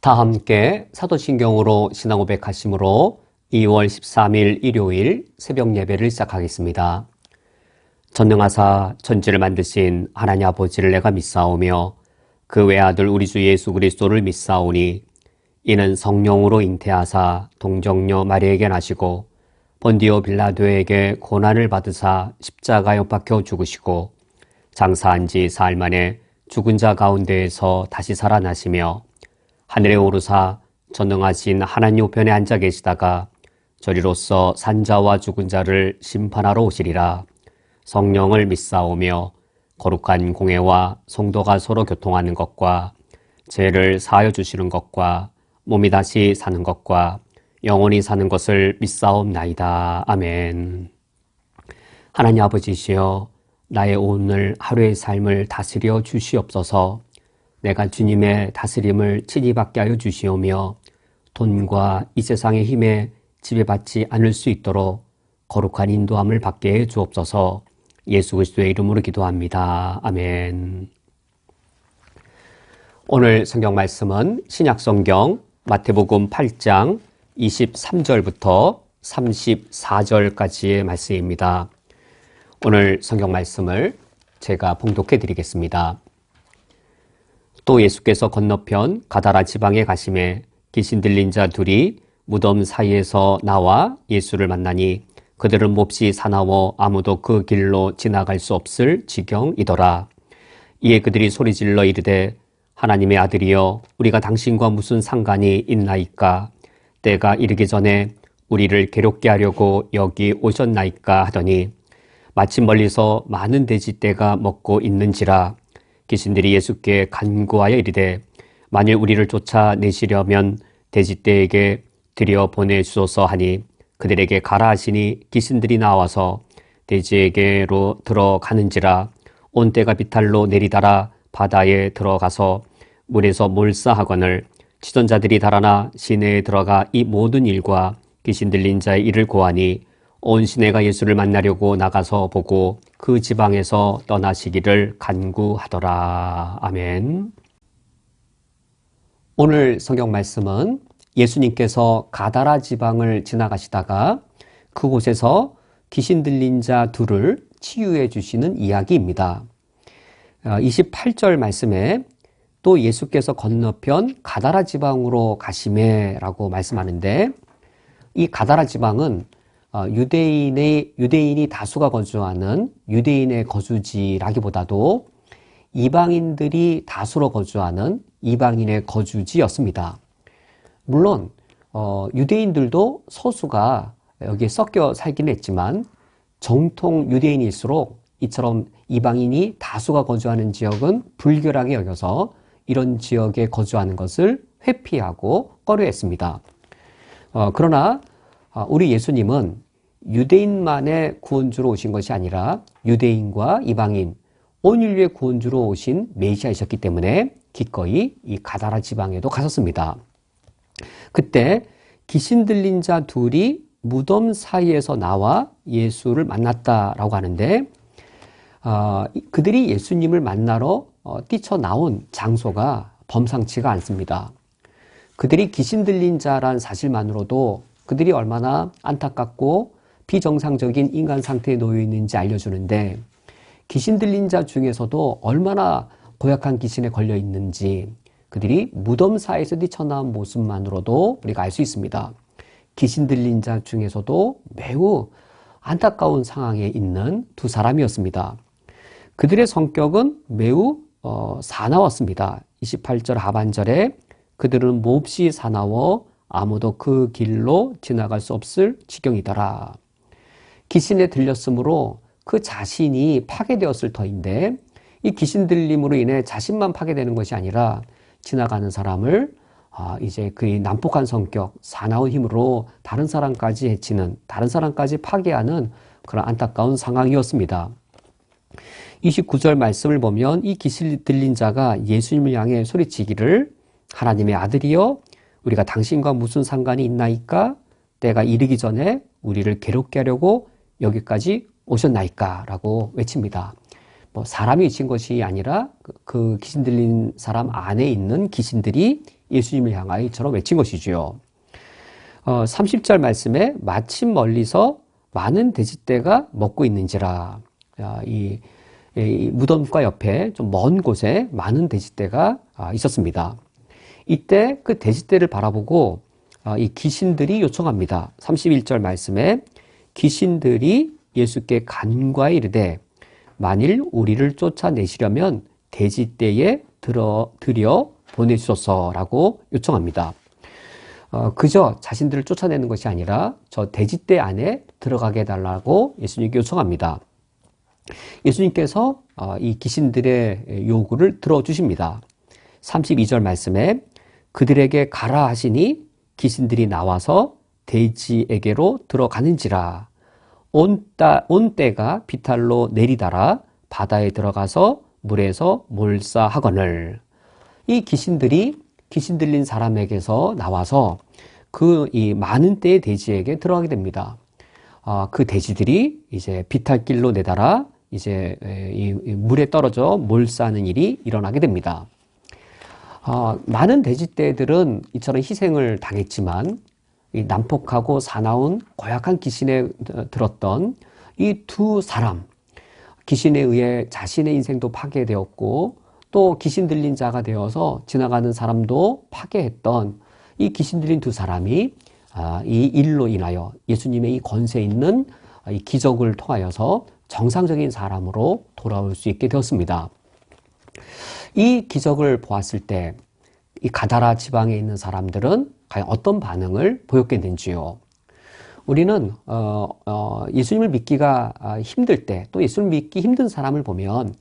다 함께 사도신경으로 신앙 고백하심으로 2월 13일 일요일 새벽 예배를 시작하겠습니다. 전능하사 천지를 만드신 하나님 아버지를 내가 믿사오며 그 외아들 우리 주 예수 그리스도를 믿사오니 이는 성령으로 잉태하사 동정녀 마리에게 나시고 본디오 빌라도에게 고난을 받으사 십자가에 못 박혀 죽으시고 장사한 지 사흘 만에 죽은 자 가운데에서 다시 살아나시며 하늘에 오르사 전능하신 하나님 우편에 앉아 계시다가 저리로서 산자와 죽은 자를 심판하러 오시리라. 성령을 믿사오며 거룩한 공회와 성도가 서로 교통하는 것과 죄를 사하여 주시는 것과 몸이 다시 사는 것과 영원히 사는 것을 믿사옵나이다. 아멘. 하나님 아버지시여, 나의 오늘 하루의 삶을 다스려 주시옵소서. 내가 주님의 다스림을 친히 받게 하여 주시오며 돈과 이 세상의 힘에 지배받지 않을 수 있도록 거룩한 인도함을 받게 해 주옵소서. 예수 그리스도의 이름으로 기도합니다. 아멘. 오늘 성경 말씀은 신약성경 마태복음 8장 23절부터 34절까지의 말씀입니다. 오늘 성경 말씀을 제가 봉독해 드리겠습니다. 또 예수께서 건너편 가다라 지방에 가심에 귀신 들린 자 둘이 무덤 사이에서 나와 예수를 만나니 그들은 몹시 사나워 아무도 그 길로 지나갈 수 없을 지경이더라. 이에 그들이 소리질러 이르되 하나님의 아들이여 우리가 당신과 무슨 상관이 있나이까? 때가 이르기 전에 우리를 괴롭게 하려고 여기 오셨나이까? 하더니 마침 멀리서 많은 돼지떼가 먹고 있는지라. 귀신들이 예수께 간구하여 이르되 만일 우리를 쫓아내시려면 돼지떼에게 들여보내주소서 하니 그들에게 가라 하시니 귀신들이 나와서 돼지에게로 들어가는지라. 온 떼가 비탈로 내리달아 바다에 들어가서 물에서 몰사하거늘 치던 자들이 달아나 시내에 들어가 이 모든 일과 귀신 들린 자의 일을 고하니 온 시내가 예수를 만나려고 나가서 보고 그 지방에서 떠나시기를 간구하더라. 아멘. 오늘 성경 말씀은 예수님께서 가다라 지방을 지나가시다가 그곳에서 귀신 들린 자 둘을 치유해 주시는 이야기입니다. 28절 말씀에 또 예수께서 건너편 가다라 지방으로 가시매 라고 말씀하는데, 이 가다라 지방은 유대인이 다수가 거주하는 유대인의 거주지라기보다도 이방인들이 다수로 거주하는 이방인의 거주지였습니다. 물론 유대인들도 소수가 여기에 섞여 살긴 했지만 정통 유대인일수록 이처럼 이방인이 다수가 거주하는 지역은 불결하게 여겨서 이런 지역에 거주하는 것을 회피하고 꺼려했습니다. 그러나 우리 예수님은 유대인만의 구원주로 오신 것이 아니라 유대인과 이방인, 온 인류의 구원주로 오신 메시아이셨기 때문에 기꺼이 이 가다라 지방에도 가셨습니다. 그때 귀신 들린 자 둘이 무덤 사이에서 나와 예수를 만났다라고 하는데, 그들이 예수님을 만나러 뛰쳐나온 장소가 범상치가 않습니다. 그들이 귀신 들린 자란 사실만으로도 그들이 얼마나 안타깝고 비정상적인 인간 상태에 놓여 있는지 알려주는데, 귀신 들린 자 중에서도 얼마나 고약한 귀신에 걸려 있는지 그들이 무덤 사이에서 뛰쳐나온 모습만으로도 우리가 알 수 있습니다. 귀신 들린 자 중에서도 매우 안타까운 상황에 있는 두 사람이었습니다. 그들의 성격은 매우 사나웠습니다. 28절 하반절에 그들은 몹시 사나워 아무도 그 길로 지나갈 수 없을 지경이더라. 귀신에 들렸으므로 그 자신이 파괴되었을 터인데, 이 귀신 들림으로 인해 자신만 파괴되는 것이 아니라 지나가는 사람을 이제 그의 난폭한 성격, 사나운 힘으로 다른 사람까지 해치는, 다른 사람까지 파괴하는 그런 안타까운 상황이었습니다. 29절 말씀을 보면 이 귀신 들린 자가 예수님을 향해 소리치기를 하나님의 아들이여 우리가 당신과 무슨 상관이 있나이까? 때가 이르기 전에 우리를 괴롭게 하려고 여기까지 오셨나이까? 라고 외칩니다. 사람이 외친 것이 아니라 그 귀신 들린 사람 안에 있는 귀신들이 예수님을 향하여 이처럼 외친 것이지요. 30절 말씀에 마침 멀리서 많은 돼지떼가 먹고 있는지라. 이 무덤가 옆에 좀 먼 곳에 많은 돼지떼가 있었습니다. 이때 그 돼지떼를 바라보고 이 귀신들이 요청합니다. 31절 말씀에 귀신들이 예수께 간과해 이르되 만일 우리를 쫓아내시려면 돼지떼에 들여 보내주소서라고 요청합니다. 그저 자신들을 쫓아내는 것이 아니라 저 돼지떼 안에 들어가게 해달라고 예수님께 요청합니다. 예수님께서 이 귀신들의 요구를 들어주십니다. 32절 말씀에 그들에게 가라 하시니 귀신들이 나와서 돼지에게로 들어가는지라. 온 떼가 비탈로 내리달아 바다에 들어가서 물에서 몰사하거늘. 이 귀신들이 귀신 들린 사람에게서 나와서 이 많은 떼의 돼지에게 들어가게 됩니다. 그 돼지들이 이제 비탈길로 내달아 이제 이 물에 떨어져 몰사하는 일이 일어나게 됩니다. 많은 돼지떼들은 이처럼 희생을 당했지만 이 난폭하고 사나운 고약한 귀신에 들었던 이 두 사람, 귀신에 의해 자신의 인생도 파괴되었고 또 귀신 들린 자가 되어서 지나가는 사람도 파괴했던 이 귀신 들린 두 사람이 이 일로 인하여 예수님의 이 권세 있는 이 기적을 통하여서 정상적인 사람으로 돌아올 수 있게 되었습니다. 이 기적을 보았을 때 이 가다라 지방에 있는 사람들은 과연 어떤 반응을 보였겠는지요. 우리는 예수님을 믿기가 힘들 때 또 예수님을 믿기 힘든 사람을 보면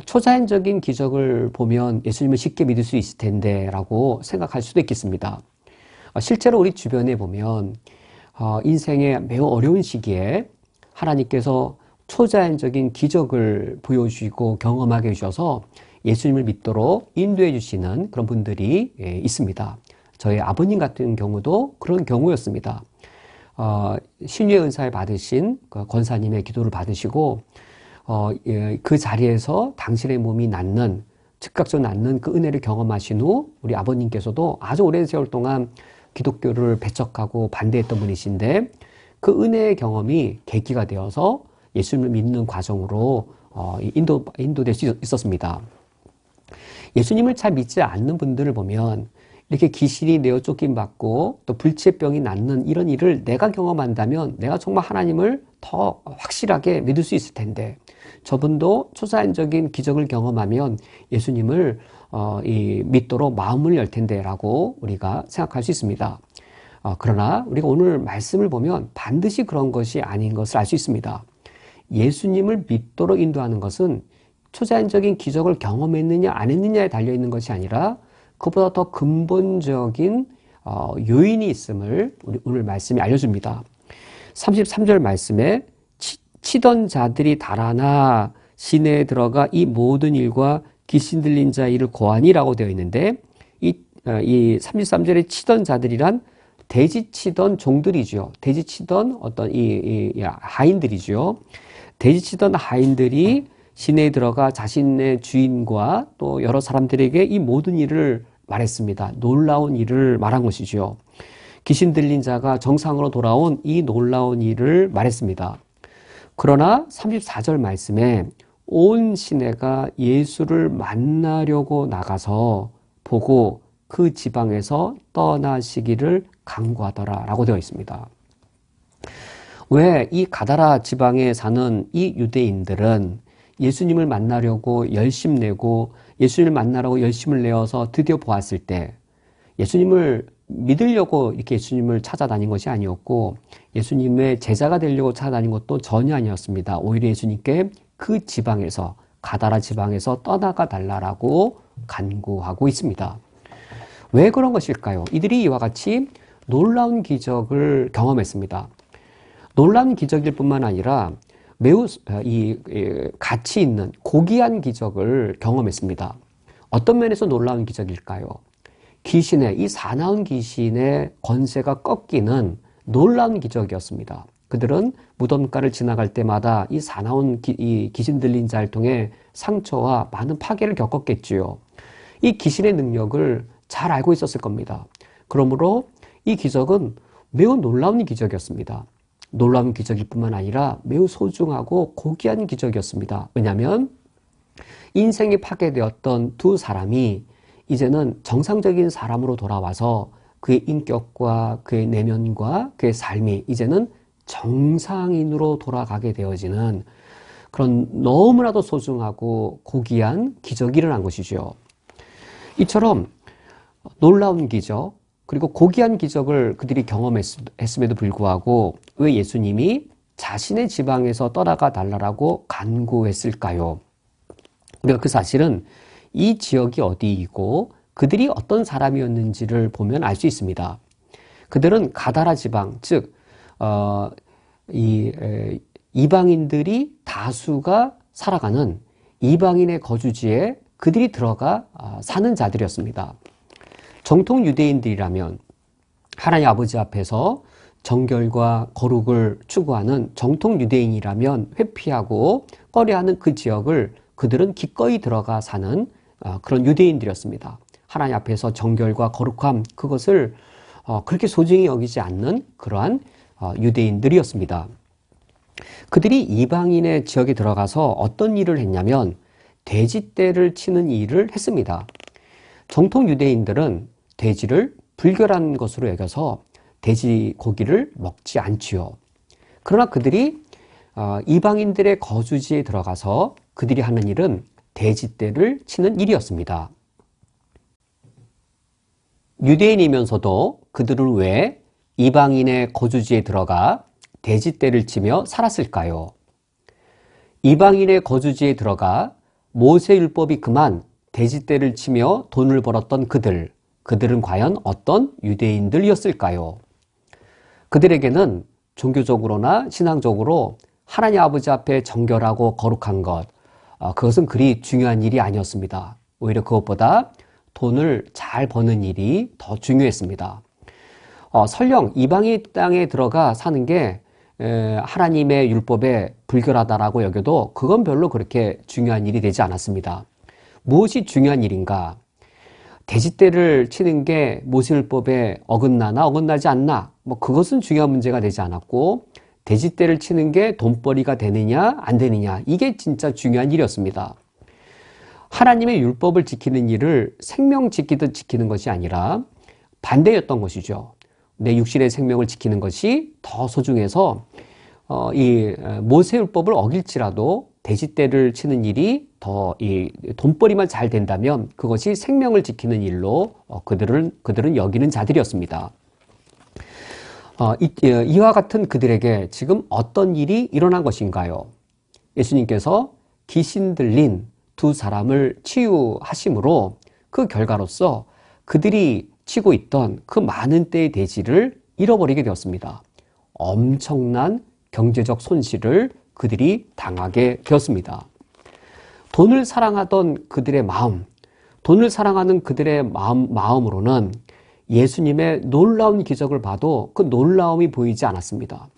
초자연적인 기적을 보면 예수님을 쉽게 믿을 수 있을 텐데 라고 생각할 수도 있겠습니다. 실제로 우리 주변에 보면 인생의 매우 어려운 시기에 하나님께서 초자연적인 기적을 보여주시고 경험하게 해주셔서 예수님을 믿도록 인도해 주시는 그런 분들이 있습니다. 저희 아버님 같은 경우도 그런 경우였습니다. 신유의 은사를 받으신 그 권사님의 기도를 받으시고 그 자리에서 당신의 몸이 낫는 즉각적으로 낫는 그 은혜를 경험하신 후 우리 아버님께서도 아주 오랜 세월 동안 기독교를 배척하고 반대했던 분이신데 그 은혜의 경험이 계기가 되어서 예수님을 믿는 과정으로 인도될 수 있었습니다. 예수님을 잘 믿지 않는 분들을 보면 이렇게 귀신이 내어 쫓김받고 또 불치병이 낫는 이런 일을 내가 경험한다면 내가 정말 하나님을 더 확실하게 믿을 수 있을 텐데 저분도 초자연적인 기적을 경험하면 예수님을 믿도록 마음을 열 텐데 라고 우리가 생각할 수 있습니다. 그러나 우리가 오늘 말씀을 보면 반드시 그런 것이 아닌 것을 알 수 있습니다. 예수님을 믿도록 인도하는 것은 초자연적인 기적을 경험했느냐 안 했느냐에 달려있는 것이 아니라 그보다 더 근본적인 요인이 있음을 우리 오늘 말씀이 알려줍니다. 33절 말씀에 치던 자들이 달아나 시내에 들어가 이 모든 일과 귀신 들린 자 일을 고하니라고 되어 있는데 이 33절에 치던 자들이란 돼지 치던 종들이죠. 돼지 치던 어떤 이 하인들이죠. 돼지 치던 하인들이 시내에 들어가 자신의 주인과 또 여러 사람들에게 이 모든 일을 말했습니다. 놀라운 일을 말한 것이죠. 귀신 들린 자가 정상으로 돌아온 이 놀라운 일을 말했습니다. 그러나 34절 말씀에 온 시내가 예수를 만나려고 나가서 보고 그 지방에서 떠나시기를 간구하더라 라고 되어 있습니다. 왜 이 가다라 지방에 사는 이 유대인들은 예수님을 만나려고 열심 내고 예수님을 만나라고 열심을 내어서 드디어 보았을 때 예수님을 믿으려고 이렇게 예수님을 찾아다닌 것이 아니었고 예수님의 제자가 되려고 찾아다닌 것도 전혀 아니었습니다. 오히려 예수님께 그 지방에서 가다라 지방에서 떠나가 달라라고 간구하고 있습니다. 왜 그런 것일까요? 이들이 이와 같이 놀라운 기적을 경험했습니다. 놀라운 기적일 뿐만 아니라 매우 가치 있는 고귀한 기적을 경험했습니다. 어떤 면에서 놀라운 기적일까요? 이 사나운 귀신의 권세가 꺾이는 놀라운 기적이었습니다. 그들은 무덤가를 지나갈 때마다 이 사나운 이 귀신 들린 자를 통해 상처와 많은 파괴를 겪었겠지요. 이 귀신의 능력을 잘 알고 있었을 겁니다. 그러므로 이 기적은 매우 놀라운 기적이었습니다. 놀라운 기적일 뿐만 아니라 매우 소중하고 고귀한 기적이었습니다. 왜냐하면 인생이 파괴되었던 두 사람이 이제는 정상적인 사람으로 돌아와서 그의 인격과 그의 내면과 그의 삶이 이제는 정상인으로 돌아가게 되어지는 그런 너무나도 소중하고 고귀한 기적이 일어난 것이죠. 이처럼 놀라운 기적 그리고 고귀한 기적을 그들이 경험했음에도 불구하고 왜 예수님이 자신의 지방에서 떠나가 달라고 간구했을까요? 우리가 그 사실은 이 지역이 어디이고 그들이 어떤 사람이었는지를 보면 알 수 있습니다. 그들은 가다라 지방, 즉 이방인들이 다수가 살아가는 이방인의 거주지에 그들이 들어가 사는 자들이었습니다. 정통 유대인들이라면 하나님 아버지 앞에서 정결과 거룩을 추구하는 정통 유대인이라면 회피하고 꺼려하는 그 지역을 그들은 기꺼이 들어가 사는 그런 유대인들이었습니다. 하나님 앞에서 정결과 거룩함 그것을 그렇게 소중히 여기지 않는 그러한 유대인들이었습니다. 그들이 이방인의 지역에 들어가서 어떤 일을 했냐면 돼지떼를 치는 일을 했습니다. 정통 유대인들은 돼지를 불결한 것으로 여겨서 돼지 고기를 먹지 않지요. 그러나 그들이 이방인들의 거주지에 들어가서 그들이 하는 일은 돼지떼를 치는 일이었습니다. 유대인이면서도 그들은 왜 이방인의 거주지에 들어가 돼지떼를 치며 살았을까요? 이방인의 거주지에 들어가 모세율법이 그만 돼지떼를 치며 돈을 벌었던 그들은 과연 어떤 유대인들이었을까요? 그들에게는 종교적으로나 신앙적으로 하나님 아버지 앞에 정결하고 거룩한 그것은 그리 중요한 일이 아니었습니다. 오히려 그것보다 돈을 잘 버는 일이 더 중요했습니다. 설령 이방인 땅에 들어가 사는 게 하나님의 율법에 불결하다라고 여겨도 그건 별로 그렇게 중요한 일이 되지 않았습니다. 무엇이 중요한 일인가? 돼지떼를 치는 게 모세율법에 어긋나나 어긋나지 않나? 그것은 중요한 문제가 되지 않았고 돼지떼를 치는 게 돈벌이가 되느냐 안 되느냐 이게 진짜 중요한 일이었습니다. 하나님의 율법을 지키는 일을 생명 지키듯 지키는 것이 아니라 반대였던 것이죠. 내 육신의 생명을 지키는 것이 더 소중해서 이 모세율법을 어길지라도 돼지떼를 치는 일이 더 이 돈벌이만 잘 된다면 그것이 생명을 지키는 일로 그들은 여기는 자들이었습니다. 이와 같은 그들에게 지금 어떤 일이 일어난 것인가요? 예수님께서 귀신 들린 두 사람을 치유하심으로 그 결과로서 그들이 치고 있던 그 많은 떼의 돼지를 잃어버리게 되었습니다. 엄청난 경제적 손실을 그들이 당하게 되었습니다. 돈을 사랑하던 그들의 마음, 돈을 사랑하는 그들의 마음으로는 예수님의 놀라운 기적을 봐도 그 놀라움이 보이지 않았습니다.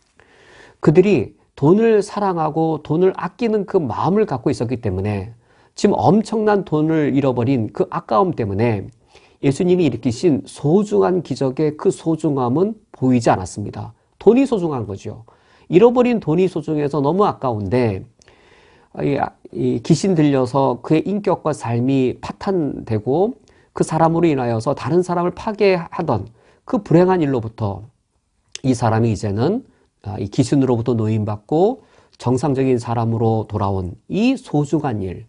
그들이 돈을 사랑하고 돈을 아끼는 그 마음을 갖고 있었기 때문에 지금 엄청난 돈을 잃어버린 그 아까움 때문에 예수님이 일으키신 소중한 기적의 그 소중함은 보이지 않았습니다. 돈이 소중한 거죠. 잃어버린 돈이 소중해서 너무 아까운데 이 귀신 들려서 그의 인격과 삶이 파탄되고 그 사람으로 인하여서 다른 사람을 파괴하던 그 불행한 일로부터 이 사람이 이제는 이 귀신으로부터 노임받고 정상적인 사람으로 돌아온 이 소중한 일,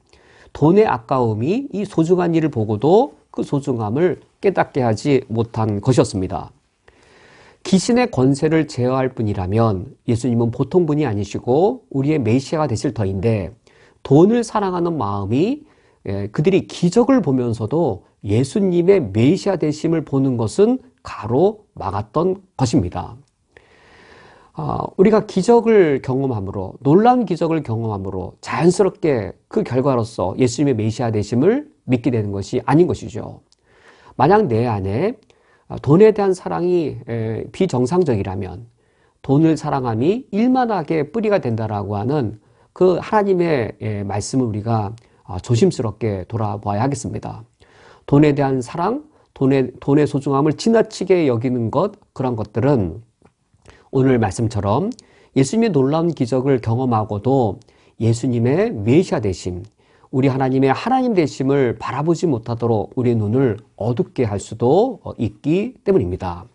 돈의 아까움이 이 소중한 일을 보고도 그 소중함을 깨닫게 하지 못한 것이었습니다. 귀신의 권세를 제어할 분이라면 예수님은 보통 분이 아니시고 우리의 메시아가 되실 터인데 돈을 사랑하는 마음이 그들이 기적을 보면서도 예수님의 메시아 되심을 보는 것은 가로막았던 것입니다. 우리가 기적을 경험함으로 놀라운 기적을 경험함으로 자연스럽게 그 결과로서 예수님의 메시아 되심을 믿게 되는 것이 아닌 것이죠. 만약 내 안에 돈에 대한 사랑이 비정상적이라면 돈을 사랑함이 일만하게 뿌리가 된다라고 하는 그 하나님의 말씀을 우리가 조심스럽게 돌아봐야 하겠습니다. 돈에 대한 사랑, 돈의 소중함을 지나치게 여기는 것, 그런 것들은 오늘 말씀처럼 예수님의 놀라운 기적을 경험하고도 예수님의 메시아 되심, 우리 하나님의 하나님 되심을 바라보지 못하도록 우리의 눈을 어둡게 할 수도 있기 때문입니다.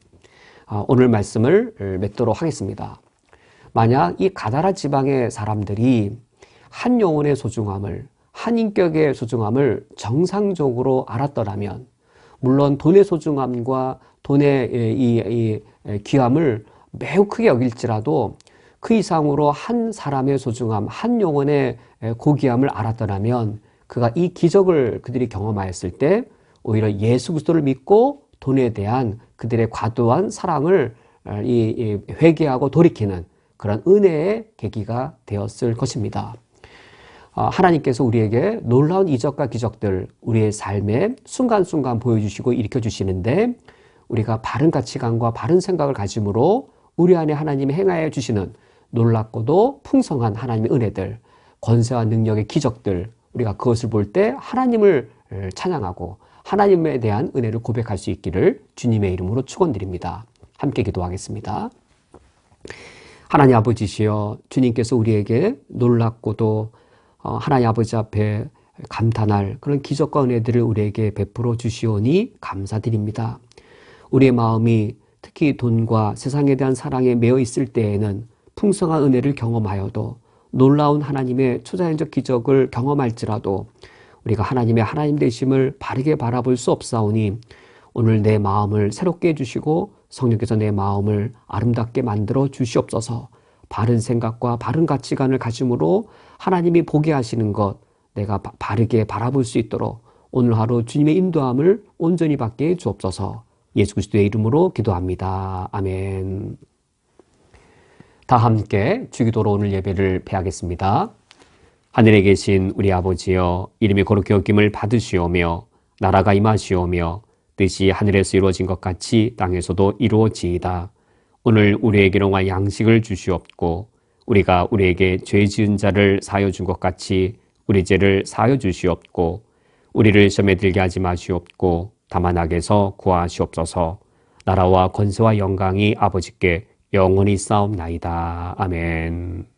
오늘 말씀을 맺도록 하겠습니다. 만약 이 가다라 지방의 사람들이 한 영혼의 소중함을, 한 인격의 소중함을 정상적으로 알았더라면, 물론 돈의 소중함과 돈의 이 귀함을 매우 크게 여길지라도 그 이상으로 한 사람의 소중함, 한 영혼의 고귀함을 알았더라면 그가 이 기적을 그들이 경험하였을 때 오히려 예수 그리스도를 믿고 돈에 대한 그들의 과도한 사랑을 회개하고 돌이키는 그런 은혜의 계기가 되었을 것입니다. 하나님께서 우리에게 놀라운 이적과 기적들 우리의 삶에 순간순간 보여주시고 일으켜주시는데 우리가 바른 가치관과 바른 생각을 가짐으로 우리 안에 하나님이 행하여 주시는 놀랍고도 풍성한 하나님의 은혜들, 권세와 능력의 기적들, 우리가 그것을 볼 때 하나님을 찬양하고 하나님에 대한 은혜를 고백할 수 있기를 주님의 이름으로 축원드립니다. 함께 기도하겠습니다. 하나님 아버지시여, 주님께서 우리에게 놀랍고도 하나님 아버지 앞에 감탄할 그런 기적과 은혜들을 우리에게 베풀어 주시오니 감사드립니다. 우리의 마음이 특히 돈과 세상에 대한 사랑에 매여 있을 때에는 풍성한 은혜를 경험하여도 놀라운 하나님의 초자연적 기적을 경험할지라도 우리가 하나님의 하나님 되심을 바르게 바라볼 수 없사오니 오늘 내 마음을 새롭게 해주시고 성령께서 내 마음을 아름답게 만들어 주시옵소서. 바른 생각과 바른 가치관을 가짐으로 하나님이 보게 하시는 것 내가 바르게 바라볼 수 있도록 오늘 하루 주님의 인도함을 온전히 받게 해 주옵소서. 예수 그리스도의 이름으로 기도합니다. 아멘. 다 함께 주기도로 오늘 예배를 폐하겠습니다. 하늘에 계신 우리 아버지여, 이름이 거룩히 여김을 받으시오며 나라가 임하시오며 뜻이 하늘에서 이루어진 것 같이 땅에서도 이루어지이다. 오늘 우리에게 일용할 양식을 주시옵고 우리가 우리에게 죄 지은 자를 사하여 준 것 같이 우리 죄를 사하여 주시옵고 우리를 시험에 들게 하지 마시옵고 다만 악에서 구하시옵소서. 나라와 권세와 영광이 아버지께 영원히 싸움나이다. 아멘.